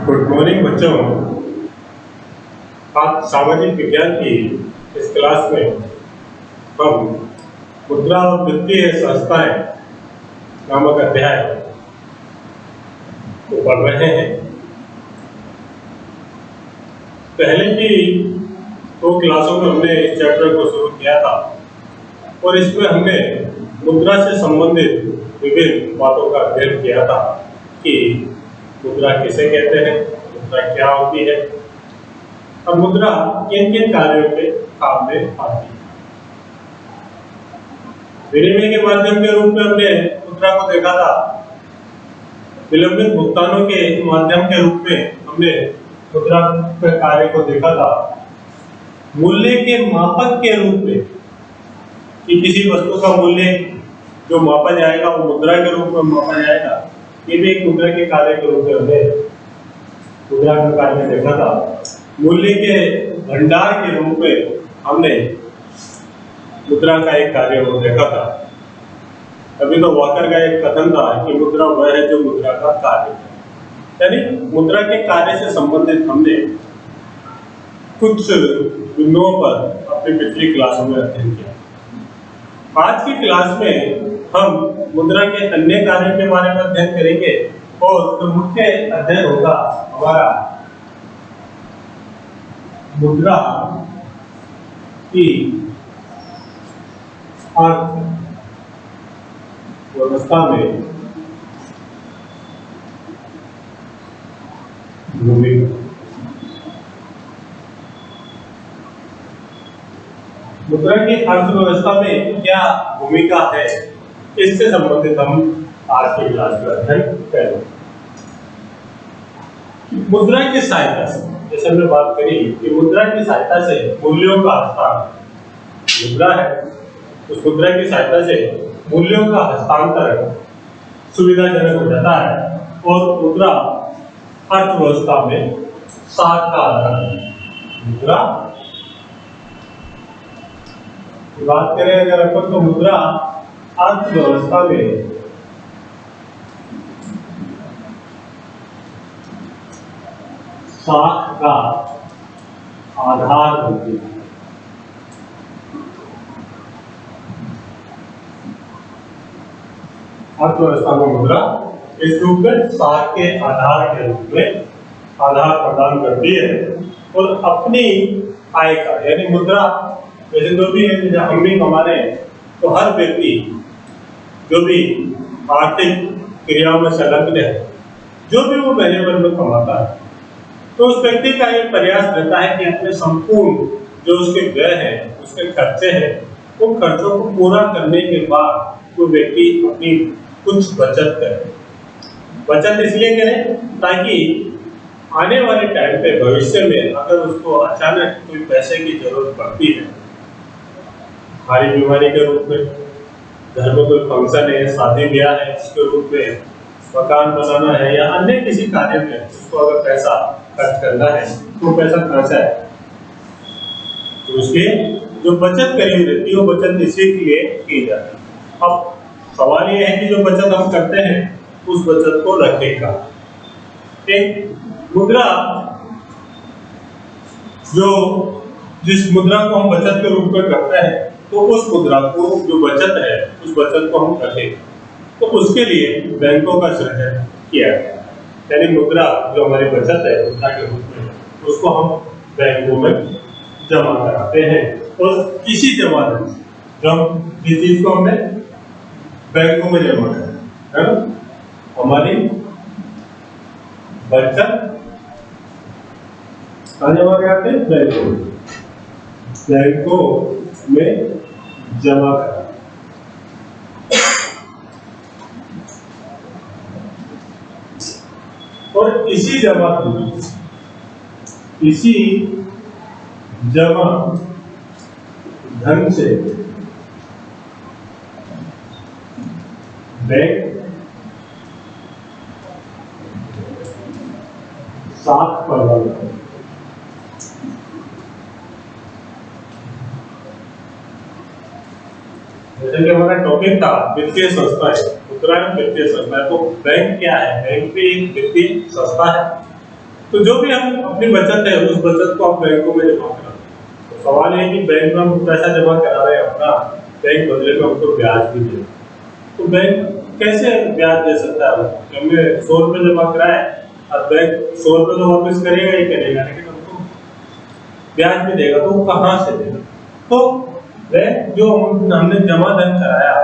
Good morning बच्चों। आज सामाजिक विज्ञान की इस क्लास में हम मुद्रा और वित्तीय संस्थाएं नामक अध्याय को पढ़ रहे हैं। पहले की 2 क्लासों में हमने इस चैप्टर को शुरू किया था और इसमें हमने मुद्रा से संबंधित विभिन्न बातों का अध्ययन किया था कि मुद्रा किसे कहते हैं, मुद्रा क्या होती है और मुद्रा किन किन कार्यों के काम में आती है। विनिमय के माध्यम के रूप में हमने मुद्रा को देखा था। विलंबित भुगतानों के माध्यम के रूप में हमने मुद्रा के कार्य को देखा था। मूल्य के मापक के रूप में कि किसी वस्तु का मूल्य जो मापा जाएगा वो मुद्रा के रूप में मापा जाएगा, ये भी एक मुद्रा के कार्य के रूप में हमने मुद्रा का कार्य देखा था। मूल्य के भंडार के रूप में हमने मुद्रा का एक कार्य को देखा था। अभी तो वॉकर का एक कथन था कि मुद्रा वह है जो मुद्रा का कार्य है। यानी मुद्रा के कार्य से संबंधित हमने कुछ बिंदुओं पर अपनी पिछली क्लासों में अध्ययन किया। आज की क्लास में हम मुद्रा के अन्य कार्यों के बारे में अध्ययन करेंगे और जो मुख्य अध्ययन होगा हमारा मुद्रा की अर्थव्यवस्था में भूमिका। मुद्रा की अर्थव्यवस्था में क्या भूमिका है, इससे संबंधित हम आज की क्लास में अध्ययन करेंगे। मुद्रा की सहायता से, जैसे हमने बात करी कि मुद्रा की सहायता से मूल्यों का हस्तांतरण, मुद्रा है उस मुद्रा की सहायता से मूल्यों का हस्तांतरण सुविधाजनक हो जाता है और मुद्रा अर्थव्यवस्था में साख का आधार है। मुद्रा की बात करें अगर अपन तो मुद्रा अर्थव्यवस्था में साख का आधार होती है। अर्थव्यवस्था में मुद्रा इस रूप में साख के आधार के रूप में आधार प्रदान करती है और अपनी आय का, यानी मुद्रा वैसे जो भी है, जब हम भी कमा रहे हैं तो हर व्यक्ति जो भी आर्थिक क्रियाओं में संलग्न है, जो भी वो महीने भर में कमाता है, तो उस व्यक्ति का एक प्रयास रहता है कि अपने संपूर्ण जो उसके व्यय है, उसके खर्चे हैं, उन खर्चों को पूरा करने के बाद वो व्यक्ति अपनी कुछ बचत करे। बचत इसलिए करे ताकि आने वाले टाइम पे भविष्य में अगर उसको अचानक कोई पैसे की जरूरत पड़ती है, भारी बीमारी के रूप में, घर में कोई फंक्शन है, शादी ब्याह है, इसके रूप में मकान बनाना है या अन्य किसी कार्य में उसको अगर पैसा खर्च करना है तो पैसा खर्चा है, तो उसलिए जो बचत करी रहती है वो बचत इसी के लिए की जाती है। अब सवाल ये है कि जो बचत हम करते हैं उस बचत को रखें का। एक मुद्रा जो जिस मुद्रा को हम बचत के रूप में करते हैं तो उस मुद्रा को, जो बचत है, उस बचत को हम रखें, तो उसके लिए बैंकों का सृजन किया गया। यानी मुद्रा जो हमारी बचत है मुद्रा के रूप में, उसको हम बैंकों में जमा कराते हैं और किसी जमा धन जब जिस चीज को हमने बैंकों में जमा करा है ना, हमारी बचत कहाँ जमा कराते हैं? बैंकों में, बैंकों में जमा करा। और इसी जमा धन से बैंक साख प्रदान करता है। जैसे कि हमारा टॉपिक था वित्तीय संस्थाएं, उत्तरायण वित्तीय संस्था है। तो बैंक क्या है? बैंक भी एक वित्तीय संस्था है। तो जो भी हम अपनी बचत है उस बचत को हम बैंकों में जमा कराते हैं। तो सवाल है कि बैंक में हम पैसा जमा करा रहे हैं अपना, बैंक बदले में हमको ब्याज भी दे, तो बैंक कैसे ब्याज दे सकता है? हमने 100 रुपये जमा कराए और बैंक 100 रुपये तो वापस करेगा ही करेगा, लेकिन हमको ब्याज भी देगा, तो वो कहाँ से देगा? तो बैंक जो हमने जमा धन कराया,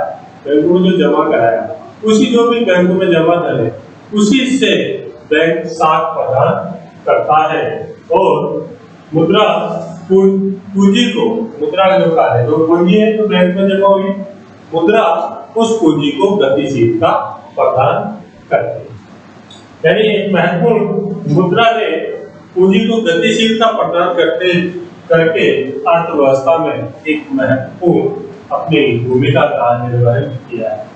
बैंकों में जो जमा कराया, उसी जो भी बैंकों में जमा धन है उसी से बैंक साख प्रदान करता है और मुद्रा पूंजी को, मुद्रा का जो कार्य है, जो पूंजी है तो बैंक में जमा हुई, मुद्रा उस पूंजी को गतिशीलता प्रदान करती है। यानी एक महत्वपूर्ण मुद्रा ने पूंजी को गतिशीलता प्रदान करके अर्थव्यवस्था में एक महत्वपूर्ण अपनी भूमिका का निर्वहन किया है।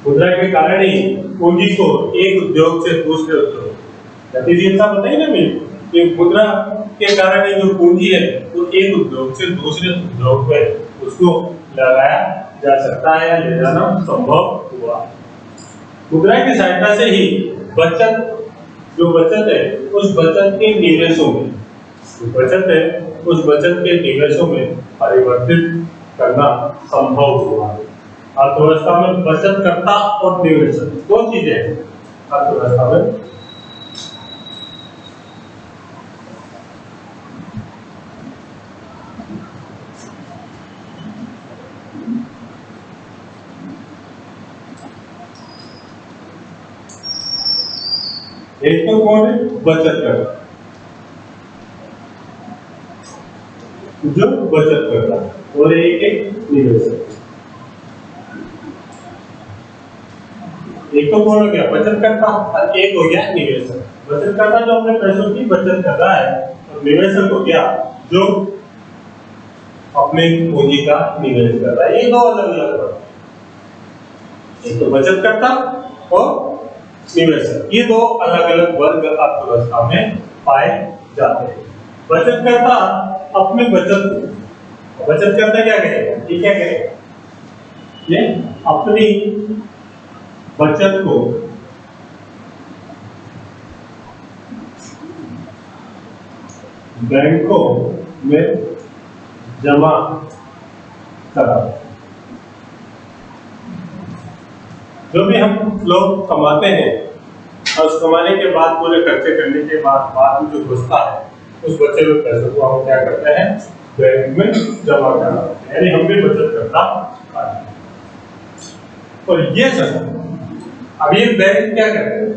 मुद्रा के कारण ही पूंजी को एक उद्योग से दूसरे उद्योग, गतिशीलता बताइए ना मेरी, कि मुद्रा के कारण ही जो पूंजी है वो एक उद्योग से दूसरे उद्योग में उसको लगाया जा सकता है या ले जाना संभव हुआ। मुद्रा की सहायता से ही बचत, जो बचत है उस बचत के निवेशों में, जो बचत है उस बचत के निवेशों में परिवर्तित करना संभव हुआ। अर्थव्यवस्था में बचतकर्ता और निवेशक दो चीजें हैं अर्थव्यवस्था में। एक तो कौन है? बचत करता, जो बचत करता है, और एक निवेशक। एक तो कौन हो गया? बचत करता, और एक हो गया निवेशक। बचत करता जो अपने पैसों की बचत कर रहा है, और निवेशक हो गया जो अपने पूंजी का निवेश कर रहा है। ये दो अलग अलग बात, एक तो बचत करता और निवेशक, ये दो अलग अलग वर्ग अर्थव्यवस्था में पाए जाते हैं। बचत करता अपने बचत करता क्या करेगा? ये क्या करेगा? ये अपनी बचत को बैंकों में जमा करा, जो भी हम लोग कमाते हैं और उस कमाने के बाद पूरे खर्चे करने के बाद में जो बचता है उस बचे हुए पैसों को हम क्या करते हैं? बैंक में जमा करना, यानी हम भी बचत करता है। और ये सब अब ये बैंक क्या करते हैं?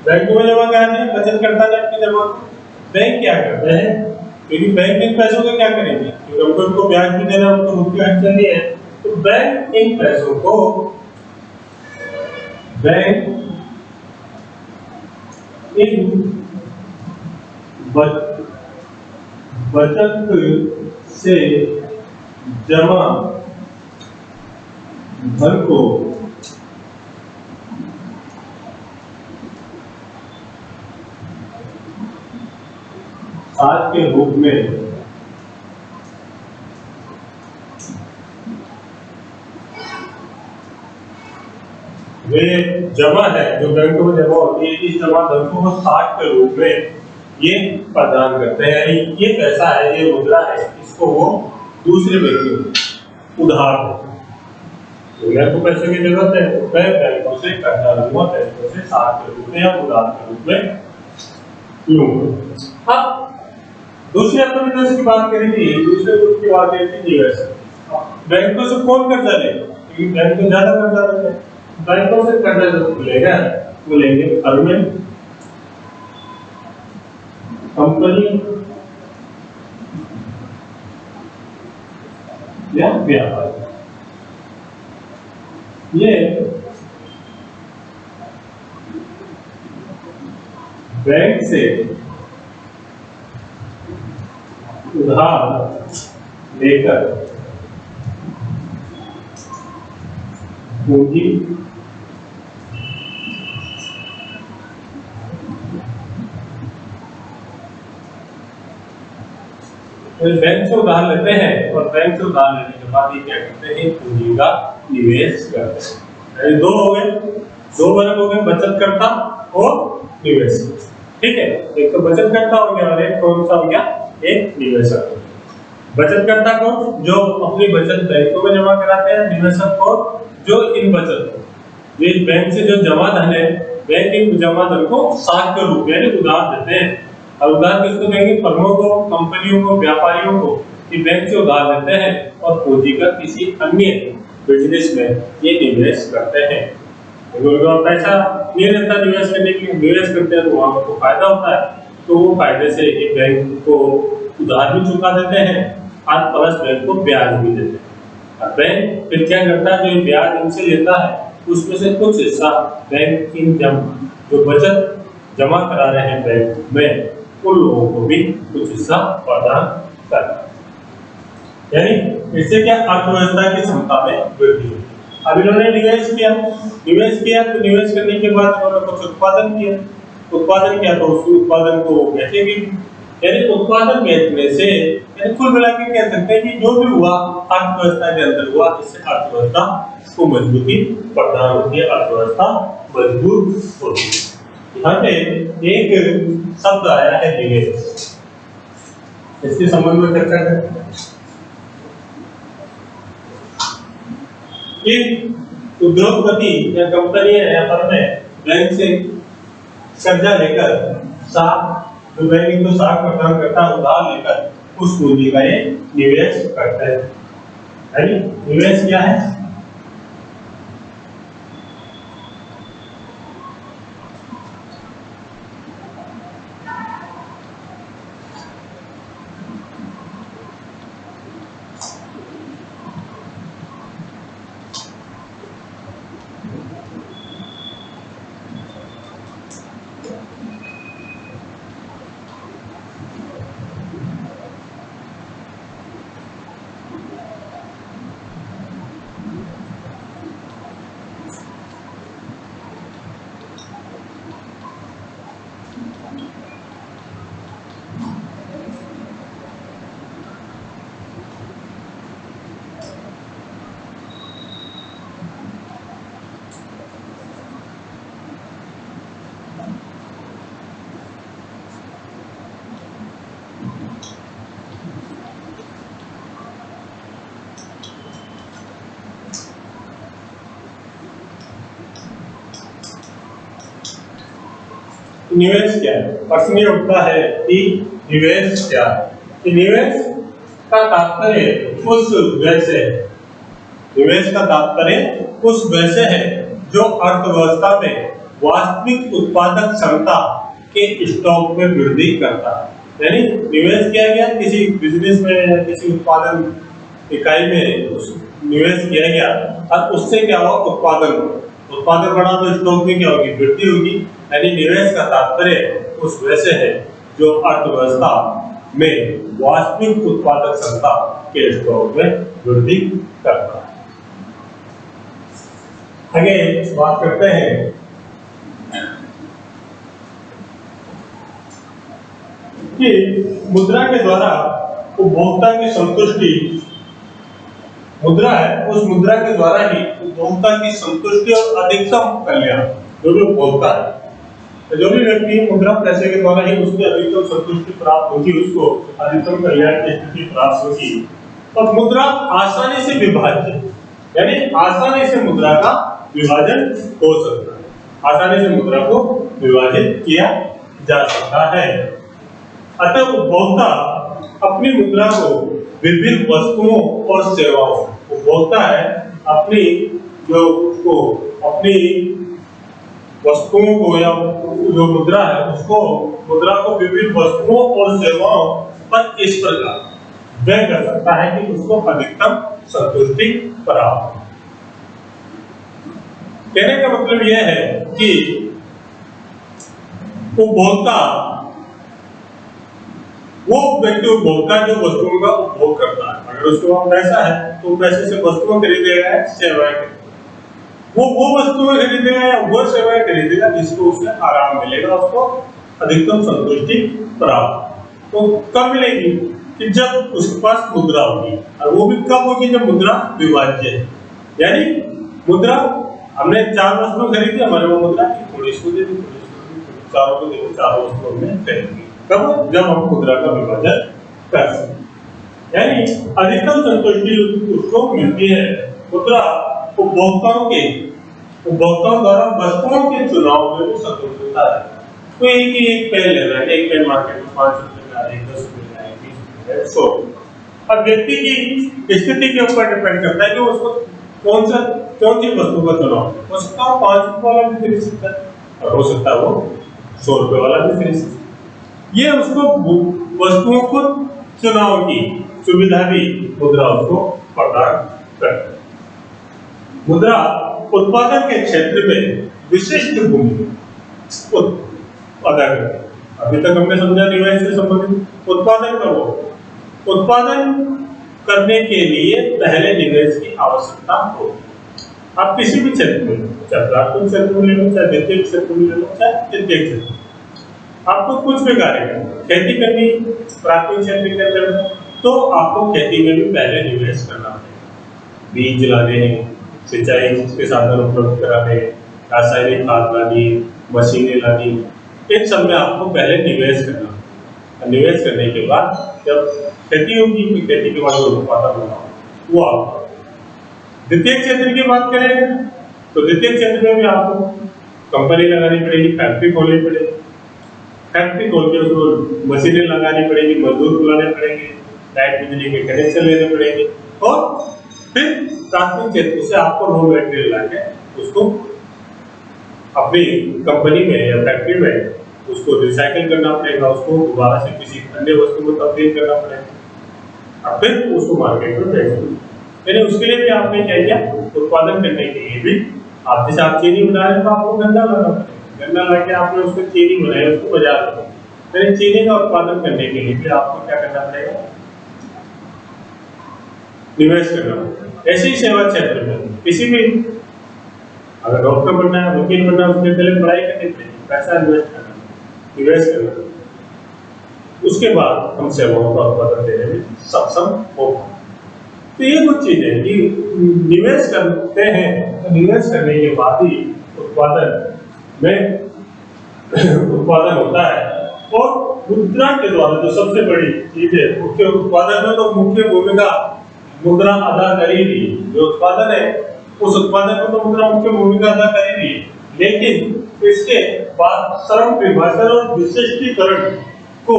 बैंकों में जमा कराते हैं, बचत करता है अपनी जमा। बैंक क्या करते हैं? क्योंकि बैंक इन पैसों का क्या करेंगे? क्योंकि उनको ब्याज भी देना उनको मुख्य अड़चन नहीं है, तो बैंक इन पैसों को बचत से जमा धन को साथ के रूप में वे जमा है जो बैंकों में जमा होती है, इस जमा धन को साठ के रूप में ये प्रदान करते हैं। यानी ये पैसा है, ये मुद्रा है, इसको वो दूसरे व्यक्तियों को उधार देते हैं। तो को पैसे की जरूरत है तो मैं बैंकों से कर्जा लूंगा, बैंकों से साठ के रूप में या उधार के रूप में लूंगा। अब दूसरी अर्थव्यवस्था की बात करेंगे, दूसरे ग्रुप की बात करेंगे निवेशक। बैंकों से कौन कर्जा लेगा? क्योंकि बैंक तो ज्यादा कर्जा लेते हैं, बैंकों से कर्जा जो लेगा वो लेंगे फर्में, कंपनी या व्यापार। ये बैंक से उधार लेकर पूंजी बैंक से उधार लेते हैं और बैंक से उधार लेने के बाद ये क्या करते हैं? पूंजी का निवेश करते हैं। दो हो गए, दो वर्ग हो गए, बचत करता और निवेश। ठीक है, एक तो बचतकर्ता हो गया और एक कौन सा हो गया, एक निवेशक। बचतकर्ता कौन, जो अपनी बचत बैंकों में जमा कराते हैं। निवेशक कौन, जो इन बचत को इस बैंक से जो जमा धन है, बैंक इन जमा धन को साख के रूप में उधार देते हैं। और उधार किसको देंगे, फर्मों को, कंपनियों को, व्यापारियों को, कि बैंक से उधार लेते हैं और पूंजीगत किसी अन्य बिजनेस में ये निवेश करते हैं। अगर पैसा नहीं रहता निवेश करने के लिए, निवेश करते हैं तो वहां को फायदा होता है, तो वो फायदे से ये बैंक को उधार भी चुका देते हैं और प्लस बैंक को ब्याज भी देते हैं। और बैंक फिर क्या करता है, जो ब्याज इनसे लेता है उसमें से कुछ हिस्सा बैंक इन जो बचत जमा करा रहे हैं बैंक में, उन लोगों को भी कुछ हिस्सा प्रदान करता है। यानी इससे क्या, अर्थव्यवस्था की क्षमता में वृद्धि होती है। अब इन्होंने निवेश किया तो निवेश करने के बाद इन्होंने कुछ उत्पादन किया तो उस उत्पादन को बेचेंगे। यानी उत्पादन बेचने से, यानी कुल मिला के कह सकते हैं कि जो भी हुआ अर्थव्यवस्था के अंदर हुआ, इससे अर्थव्यवस्था को मजबूती प्रदान होती है, अर्थव्यवस्था मजबूत होती है। यहाँ पे एक शब्द आया है निवेश, इसके संबंध में चर्चा करते हैं। उद्योगपति या कंपनी या फर्में बैंक से कर्जा लेकर जो बैंक इनको साख प्रदान करता है, उधार लेकर उस पूंजी का ये निवेश करते हैं। निवेश क्या है, निवेश क्या है। प्रश्न ये उठता है कि निवेश क्या है, कि निवेश का तात्पर्य उस व्यय से, निवेश का तात्पर्य उस व्यय से है जो अर्थव्यवस्था में वास्तविक उत्पादक क्षमता के स्टॉक में वृद्धि करता है। यानी निवेश किया गया किसी बिजनेस में या किसी उत्पादन इकाई में निवेश किया गया और उससे क्या हुआ, उत्पादन बढ़ा तो स्टॉक में क्या होगी, वृद्धि होगी। यानी निवेश का तात्पर्य उस व्यय से है जो अर्थव्यवस्था में वास्तविक उत्पादक क्षमता के स्टॉक में वृद्धि करता है। आगे बात करते हैं कि मुद्रा के द्वारा उपभोक्ता की संतुष्टि, मुद्रा है उस मुद्रा के द्वारा ही उपभोक्ता की संतुष्टि और अधिकतम कल्याण, जो भी उपभोक्ता है, जो भी व्यक्ति मुद्रा पैसे के द्वारा ही उसकी अधिकतम संतुष्टि प्राप्त होगी, उसको अधिकतम कल्याण की स्थिति प्राप्त होगी। और मुद्रा आसानी से विभाज्य, यानी आसानी से मुद्रा का विभाजन हो सकता है, आसानी से मुद्रा को विभाजित किया जा सकता है। अतः उपभोक्ता अपनी मुद्रा को विभिन्न वस्तुओं और सेवाओं, उपभोक्ता है अपनी अपनी वस्तुओं को या जो मुद्रा है उसको, मुद्रा को विभिन्न वस्तुओं और सेवाओं पर इस प्रकार व्यय कर सकता है कि उसको अधिकतम संतुष्टि प्राप्त हो। कहने का मतलब यह है कि उपभोक्ता वो व्यक्ति उपभोक्ता जो वस्तुओं का उपभोग करता है, अगर उसके पास पैसा है तो पैसे से वस्तुएं खरीदेगा या सेवाएं खरीदेगा, वो वस्तुएं खरीदेगा या वो सेवाएं खरीदेगा जिसको उसे आराम मिलेगा, उसको अधिकतम संतुष्टि प्राप्त तो कब मिलेगी, कि जब उसके पास मुद्रा होगी। और वो भी कब होगी, जब मुद्रा विभाज्य है। यानी मुद्रा हमने 4 वस्तुएं खरीदी, हमारे वो मुद्रा थोड़ी इसको दे दी, चारों को देखो, चारों वस्तुओं में रहेंगी। कब? जब हम मुद्रा का विभाजन कर सकते, यानी अधिकतम संतुष्टि उसको मिलती है मुद्रा उपभोक्ताओं द्वारा वस्तुओं के चुनाव में भी संतुष्ट होता है। तो एक पेन लेना है, एक पेन मार्केट में 5 रुपए का है, 10 रुपए का है, 20 रुपए का है, 100 रुपए। अब व्यक्ति की स्थिति के ऊपर डिपेंड करता है कि उसको कौन सी वस्तु का चुनाव हो सकता है। 5 रुपए वाला भी खरीद सकता है और हो सकता है वो 100 रुपए वाला भी खरीद सकता है। ये उसको वस्तुओं को चुनाव की सुविधा भी मुद्रा उसको प्रदान करती है। मुद्रा उत्पादन के क्षेत्र में विशिष्ट भूमिका अदा करती है। अभी तक हमने समझा निवेश से संबंधित उत्पादन का वो उत्पादन करने के लिए पहले निवेश की आवश्यकता होती है। आप किसी भी क्षेत्र में, चाहे प्राथमिक क्षेत्र में ले लो, चाहे द्वितीयक क्षेत्र में ले लो, चाहे तृतीयक क्षेत्र में, आपको कुछ भी कार्य करना, खेती करनी प्राथमिक क्षेत्र के अंदर, तो आपको खेती में भी पहले निवेश करना पड़ेगा। बीज लाने, सिंचाई के साधन उपलब्ध कराने, रासायनिक खाद लानी, मशीनें लानी, इन सब में आपको पहले निवेश करना। निवेश करने के बाद जब खेती होगी, खेती के बाद जो उत्पादन होगा वो आपका। द्वितीय क्षेत्र की बात करें तो द्वितीय क्षेत्र में भी आपको कंपनी लगानी पड़ेगी, फैक्ट्री खोलनी पड़ेगी, फैक्ट्री खोल के उसको मशीनें लगानी पड़ेगी, मजदूर बुलाने पड़ेंगे, लाइट बिजली के कनेक्शन लेने पड़ेंगे, और फिर प्राथमिक क्षेत्र से आपको रॉ मटेरियल लाके उसको अपनी कंपनी में या फैक्ट्री में उसको रिसाइकिल करना पड़ेगा, उसको दोबारा से किसी अन्य वस्तु में तब्दील करना पड़ेगा, और फिर उसको मार्केट में बेचना। यानी उसके लिए भी आपने क्या किया, उत्पादन करने के लिए भी आप जैसे आप चीनी बना रहे हैं तो आपको गन्ना लाना पड़ेगा, गन्ना लाके आपने उसको चीनी बनाई, उसको बाजार में, फिर चीनी का उत्पादन करने के लिए भी आपको क्या करना पड़ेगा, निवेश करना पड़ेगा। ऐसे ही सेवा क्षेत्र में किसी भी, अगर डॉक्टर बनना है, वकील बनना है, उसके पहले पढ़ाई करनी पड़ेगी, पैसा इन्वेस्ट करना, निवेश करना, उसके बाद हम सेवाओं का उत्पादन देने में सक्षम होगा। तो ये कुछ चीजें कि निवेश करते हैं, तो निवेश करने के बाद ही उत्पादन होता है। और मुद्रा के द्वारा जो सबसे बड़ी चीज है, मुख्य उत्पादन में तो मुख्य भूमिका मुद्रा अदा करेगी। जो उत्पादन है उस उत्पादन में तो मुद्रा मुख्य भूमिका अदा करेगी, लेकिन इसके बाद श्रम विभाजन और विशिष्टीकरण को,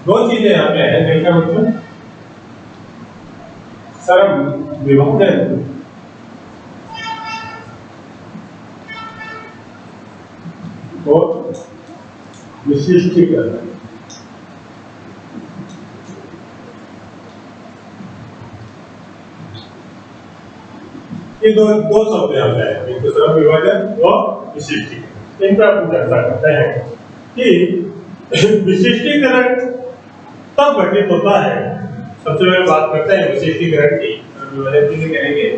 दो चीजें यहाँ पे है, देखा मतलब श्रम विभाजन और विशिष्टीकरण, ये दो शब्द यहाँ पे है, एक तो श्रम विभाजन और विशिष्टीकरण। इन पर अपन चर्चा करते हैं कि विशिष्टीकरण तब घटित होता है। सबसे पहले बात करते हैं विशिष्टीकरण की, विभाजन की करेंगे।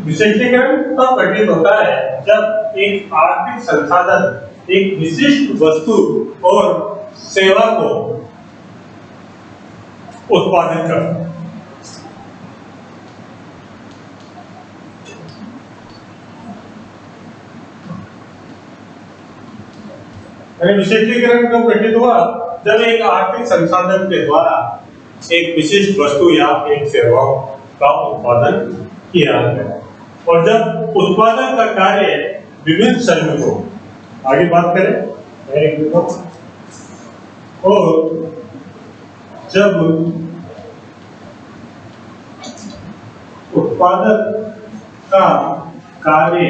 विशिष्टीकरण तब घटित होता है जब एक आर्थिक संसाधन एक विशिष्ट वस्तु और सेवा को उत्पादित करता है। विशिष्टीकरण कब घटित हुआ, जब एक आर्थिक संसाधन के द्वारा एक विशिष्ट वस्तु या एक सेवा का उत्पादन किया गया, और जब उत्पादन का कार्य विभिन्न श्रमिकों, आगे बात करें, और जब उत्पादक का कार्य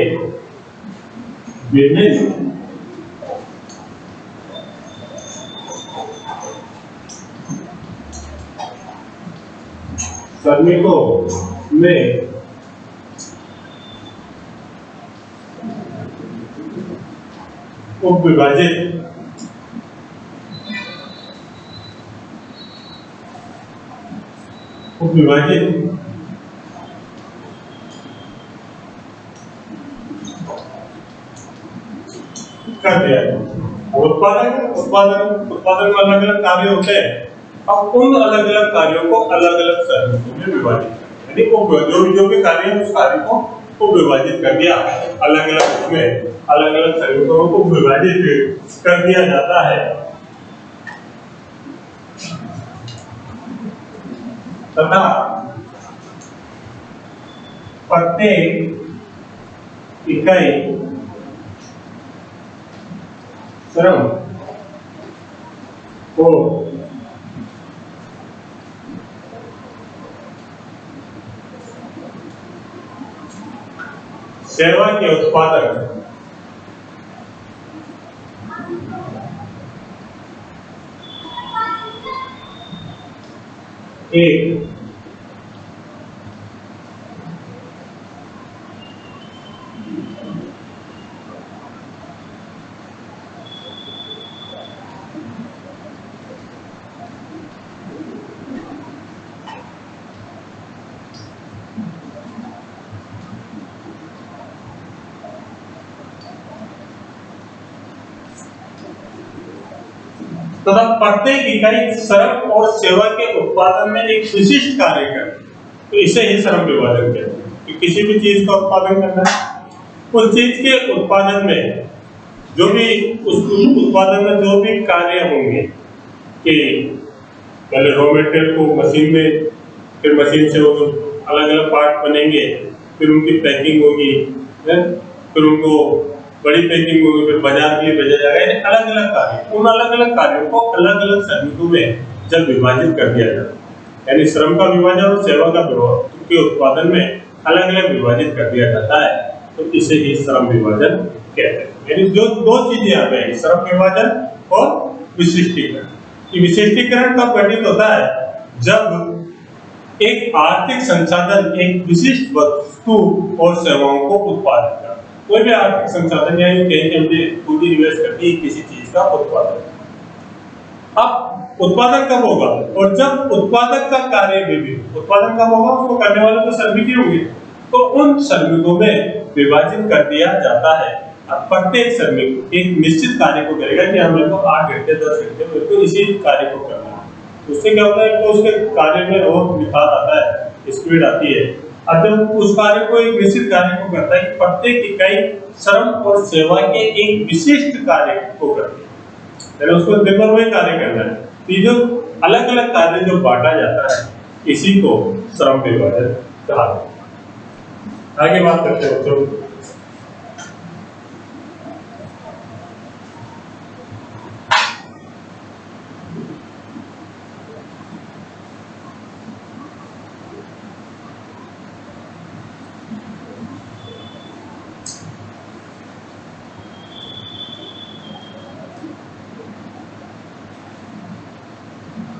विभिन्न श्रमिकों में उपविभाजित कर दिया। उत्पादन में अलग अलग कार्य होते हैं। अब उन अलग अलग कार्यों को अलग अलग श्रमिकों में विभाजित कर, यानी जो भी कार्य है उस कार्य को विभाजित कर दिया, अलग अलग में अलग अलग श्रमिकों को विभाजित कर दिया जाता है तथा प्रत्येक इकाई श्रम को सेवा के उत्पादन एक तथा प्रत्येक इकाई श्रम और सेवा के उत्पादन में एक विशिष्ट कार्य करे, तो इसे ही श्रम विभाजन कहते हैं। कि किसी भी चीज का उत्पादन करना है, उस चीज के उत्पादन में जो भी उस उत्पादन में जो भी कार्य होंगे कि पहले रॉ मटेरियल को मशीन में, फिर मशीन से वो अलग अलग पार्ट बनेंगे, फिर उनकी पैकिंग होगी, फिर उनको बड़ी पैकिंग होगी, फिर बाजार के लिए भेजा जाएगा। अलग अलग कार्य, उन अलग अलग कार्यों को अलग अलग श्रमिकों में जब विभाजित कर दिया जाता है, यानी श्रम का विभाजन और सेवा का के उत्पादन में अलग अलग विभाजित कर दिया जाता है, तो इसे ही श्रम विभाजन कहते हैं। यानी जो दो चीजें यहाँ पे है, श्रम विभाजन और विशिष्टीकरण। विशिष्टीकरण कब घटित होता है? जब एक आर्थिक संसाधन एक विशिष्ट वस्तु और सेवाओं को उत्पादित करता है। कोई भी आर्थिक संसाधन या कहीं हमने पूंजी निवेश करती है किसी चीज का उत्पादन। अब उत्पादन कब होगा? और जब उत्पादक का कार्य विभिन्न, उत्पादन कब होगा? उसको करने वाले तो श्रमिक ही होंगे, तो उन श्रमिकों में विभाजित कर दिया जाता है। अब प्रत्येक श्रमिक एक निश्चित कार्य को करेगा कि हमें को 8 घंटे 10 घंटे मेरे को इसी कार्य को करना है। उससे क्या होता है कि उसके कार्य में और निखार आता है, स्पीड आती है। अब जब उस कार्य को एक निश्चित कार्य को करता है, प्रत्येक इकाई श्रम और सेवा के एक विशिष्ट कार्य को करती है, यानी उसको दिन भर वही कार्य करना है। तो जो अलग अलग कार्य जो बांटा जाता है, इसी को श्रम विभाजन कहा जाता है। आगे बात करते हैं बच्चों।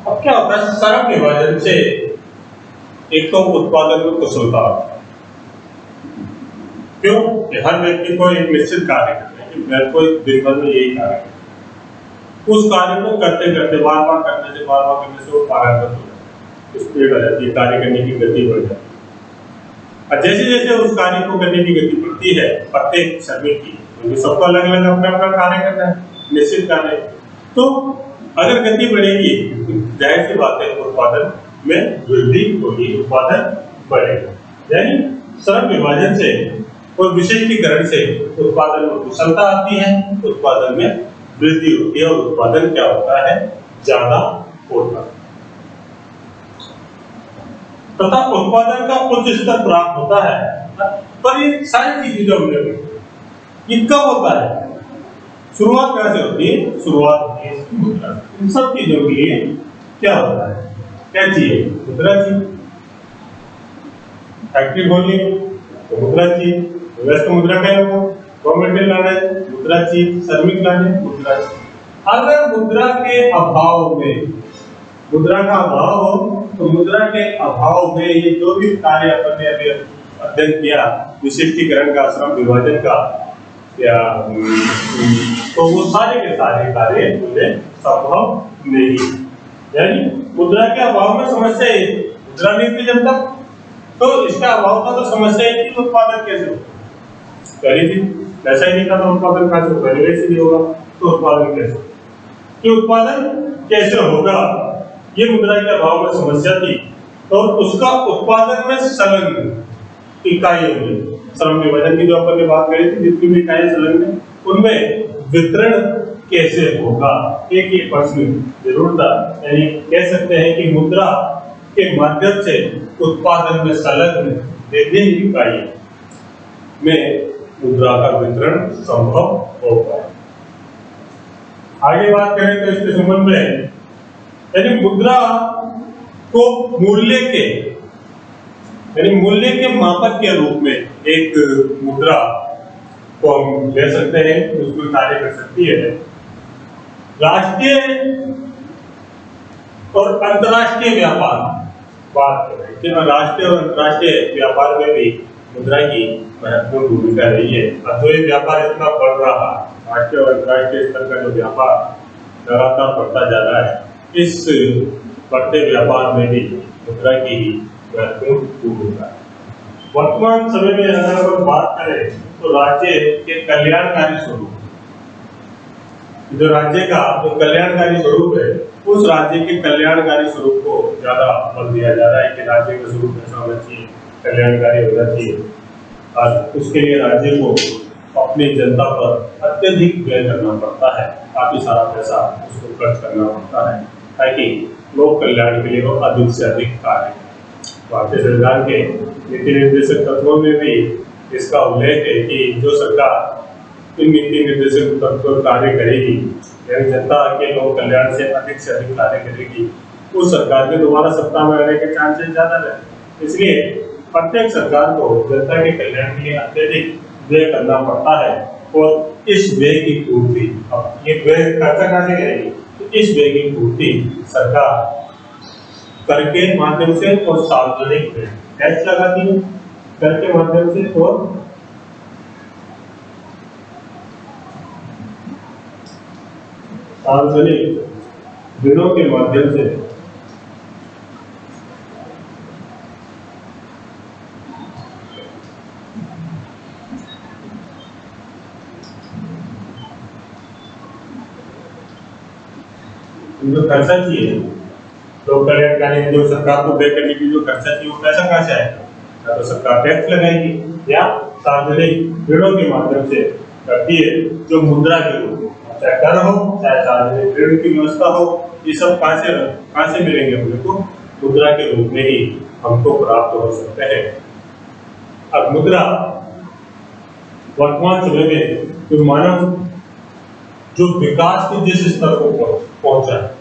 अब क्या होता है श्रम विभाजन से? एक तो उत्पादन में कुशलता, क्यों कि हर व्यक्ति को एक निश्चित कार्य करना है कि मेरे को दिन भर में यही कार्य करना। उस कार्य को करते करते बार बार करने से वो पारंगत हो जाता है, स्पीड आ जाती है, कार्य करने की गति बढ़ जाती है। और जैसे जैसे उस कार्य को करने की गति बढ़ती है प्रत्येक श्रमिक की, क्योंकि सबको अलग अलग अपना अपना कार्य करना है, निश्चित कार्य, तो अगर गति बढ़ेगी तो जाहिर सी बात है उत्पादन में वृद्धि होगी, उत्पादन बढ़ेगा। यानी श्रम विभाजन से और विशिष्टीकरण से उत्पादन में कुशलता आती है, उत्पादन में वृद्धि होती है और उत्पादन क्या होता है? ज्यादा होता है तथा उत्पादन का उच्च स्तर प्राप्त होता है। पर ये सारी चीजें जो हमने ये कब होता है? शुरुआत कैसे होती है? शुरुआत होती है मुद्रा। इन सब चीजों के लिए क्या होता है? क्या चाहिए? मुद्रा चाहिए। फैक्ट्री खोलनी तो मुद्रा चाहिए, व्यस्त मुद्रा क्या होगा, रॉ मटेरियल लाना है मुद्रा चाहिए, श्रमिक लाने मुद्रा चाहिए। अगर मुद्रा के अभाव में, मुद्रा का अभाव हो तो मुद्रा के अभाव में ये जो भी कार्य अपन ने अभी अध्ययन किया, विशिष्टीकरण का, श्रम विभाजन का, या तो वो सारे के सारे कार्य उन्हें संभव नहीं। यानी मुद्रा के अभाव में समस्या है, मुद्रा नहीं थी जब तक तो इसका अभाव था तो समस्या है कि उत्पादन कैसे हो, पहली चीज ऐसा ही नहीं था तो उत्पादन कैसे होगा, वैसे नहीं होगा तो उत्पादन कैसे, कि उत्पादन कैसे होगा, ये मुद्रा के अभाव में समस्या थी। तो उसका उत्पादन में संलग्न इकाइयों में, श्रम विभाजन की जो अपन ने बात करी थी, जितनी भी इकाइयां संलग्न उनमें वितरण कैसे होगा, एक ये प्रश्न जरूर था। यानी कह सकते हैं कि मुद्रा के माध्यम से उत्पादन में संलग्न विभिन्न इकाइयों में मुद्रा का वितरण संभव होगा। आगे बात करें तो इसके संबंध में, यानी मुद्रा को मूल्य के, यानी मूल्य के मापक के रूप में एक मुद्रा को हम ले सकते हैं, उसमें कार्य कर सकती है। राष्ट्रीय और अंतर्राष्ट्रीय व्यापार बात करें कि राष्ट्रीय और अंतर्राष्ट्रीय व्यापार में भी मुद्रा की महत्वपूर्ण भूमिका रही है। और जो ये व्यापार इतना बढ़ रहा, राष्ट्रीय और अंतर्राष्ट्रीय स्तर का जो व्यापार लगातार बढ़ता जा रहा है, इस बढ़ते व्यापार में भी मुद्रा की ही महत्वपूर्ण भूमिका है। वर्तमान समय में अगर हम बात करें तो राज्य के कल्याणकारी स्वरूप, जो राज्य का जो कल्याणकारी स्वरूप है, उस राज्य के कल्याणकारी स्वरूप को ज्यादा बल दिया जा रहा है कि राज्य का स्वरूप ऐसा होना चाहिए, कल्याणकारी होना चाहिए। और उसके लिए राज्य को अपनी जनता पर अत्यधिक व्यय करना पड़ता है, काफी सारा पैसा उसको खर्च करना पड़ता है ताकि लोक कल्याण के लिए वो अधिक से अधिक कार्य। भारतीय संविधान के नीति निर्देशक तत्वों में भी इसका उल्लेख है कि जो सरकार इन नीति निर्देशक तत्वों कार्य करेगी, यानी जनता के लोक कल्याण से अधिक कार्य करेगी, उस सरकार के दोबारा सत्ता में आने के चांसेस ज्यादा है। इसलिए प्रत्येक सरकार को जनता के कल्याण के लिए अत्यधिक व्यय करना पड़ता है और इस व्यय की पूर्ति, अब ये व्यय खर्चा कहाँ करेगी, तो इस व्यय की पूर्ति सरकार कर के माध्यम से और सार्वजनिक टैक्स लगाती है, कर के माध्यम से और सार्वजनिक ऋणों के माध्यम से जो खर्चा चाहिए, लोक कल्याणकारी जो सरकार को व्यय करने की जो खर्चा चाहिए, वो पैसा कहाँ से आएगा, या तो सरकार टैक्स लगाएगी या सार्वजनिक ऋणों के माध्यम से करती है, जो मुद्रा के रूप में, चाहे कर हो चाहे सार्वजनिक ऋण की व्यवस्था हो, ये सब कहाँ से मिलेंगे हमको, तो मुद्रा के रूप में ही हमको प्राप्त हो सकते हैं। अब मुद्रा वर्तमान समय में जो मानव जो विकास के जिस स्तर को पहुंचा है,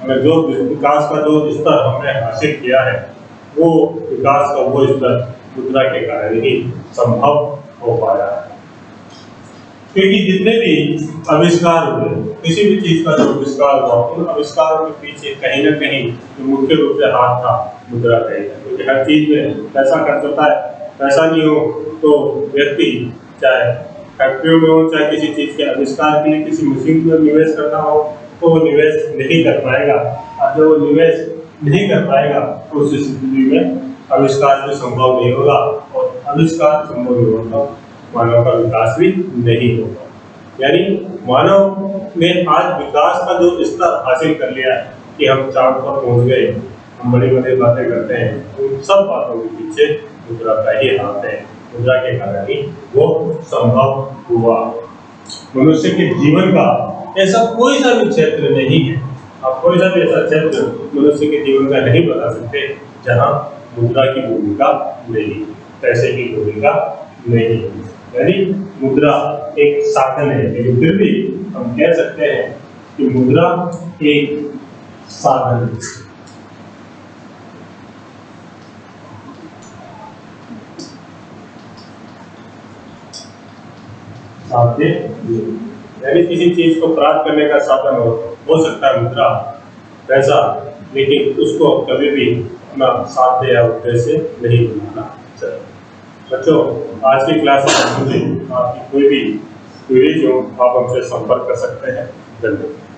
हमें जो विकास का जो स्तर हमने हासिल किया है, वो विकास का वो स्तर मुद्रा के कारण ही संभव हो पाया है। क्योंकि जितने भी आविष्कार हुए, किसी भी चीज का जो आविष्कार हुआ, उन आविष्कारों के पीछे कहीं ना कहीं जो मुख्य रूप से हाथ था मुद्रा का ही है। क्योंकि हर चीज में पैसा खर्च होता है, पैसा नहीं हो तो व्यक्ति चाहे फैक्ट्रियों में हो चाहे किसी चीज के आविष्कार के लिए किसी मशीन में निवेश करना हो तो वो निवेश नहीं कर पाएगा, और जब वो निवेश नहीं कर पाएगा तो उस स्थिति में आविष्कार भी संभव नहीं होगा, और आविष्कार संभव नहीं होगा मानव का विकास भी नहीं होगा। यानी मानव ने आज विकास का जो स्तर हासिल कर लिया है कि हम चांद पर पहुंच गए, हम बड़ी बड़ी बातें करते हैं, उन सब बातों के पीछे मुद्रा का ही हाथ है। मुद्रा के कारण ही वो संभव हुआ। मनुष्य के जीवन का ऐसा कोई सा भी क्षेत्र नहीं है, आप कोई सा भी ऐसा क्षेत्र मनुष्य के जीवन का नहीं बता सकते जहाँ मुद्रा की भूमिका नहीं, पैसे की भूमिका नहीं। यानी मुद्रा एक साधन है, लेकिन फिर भी हम कह सकते हैं कि मुद्रा एक साधन है। साध्य नहीं। यानी किसी चीज को प्राप्त करने का साधन हो सकता है मुद्रा, पैसा, लेकिन उसको कभी भी अपना साध्य या उद्देश्य नहीं बनाना चाहिए। बच्चों, आज की क्लास में आपकी कोई भी क्वेरीज हो आप हमसे संपर्क कर सकते हैं। धन्यवाद।